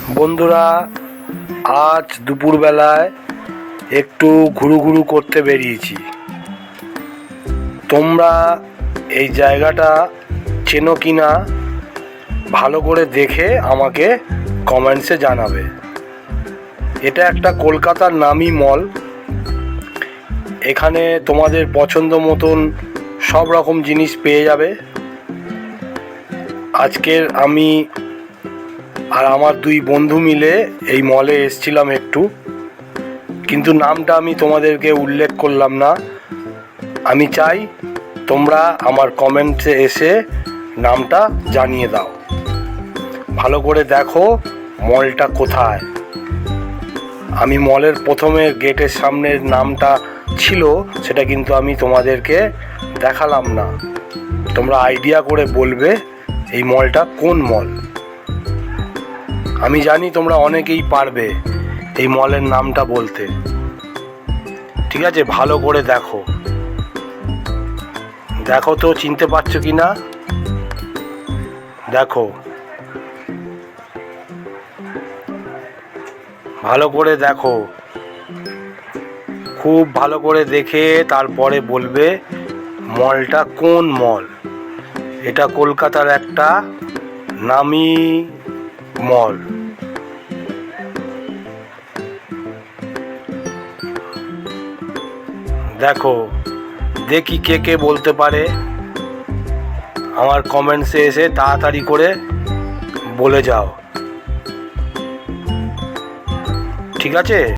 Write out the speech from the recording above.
বন্ধুরা, আজ দুপুরবেলায় একটু ঘুরু করতে বেরিয়েছি। তোমরা এই জায়গাটা চেনো কি না ভালো করে দেখে আমাকে কমেন্টসে জানাবে। এটা একটা কলকাতার নামি মল। এখানে তোমাদের পছন্দ মতন সব রকম জিনিস পেয়ে যাবে। আজকের আমি আর আমার দুই বন্ধু মিলে এই মলে এসেছিলাম একটু, কিন্তু নামটা আমি তোমাদেরকে উল্লেখ করলাম না। আমি চাই তোমরা আমার কমেন্টে এসে নামটা জানিয়ে দাও। ভালো করে দেখো মলটা কোথায়। আমি মলের প্রথমে গেটের সামনের নামটা ছিল, সেটা কিন্তু আমি তোমাদেরকে দেখালাম না। তোমরা আইডিয়া করে বলবে এই মলটা কোন মল। আমি জানি তোমরা অনেকেই পারবে এই মলের নামটা বলতে। ঠিক আছে, ভালো করে দেখো। দেখো তো চিনতে পারছো কি না, দেখো ভালো করে দেখো, খুব ভালো করে দেখে তারপরে বলবে মলটা কোন মল। এটা কলকাতার একটা নামি মল। দেখো, দেখি কে কে বলতে পারে। আমার কমেন্টসে এসে তাড়াতাড়ি করে বলে যাও, ঠিক আছে?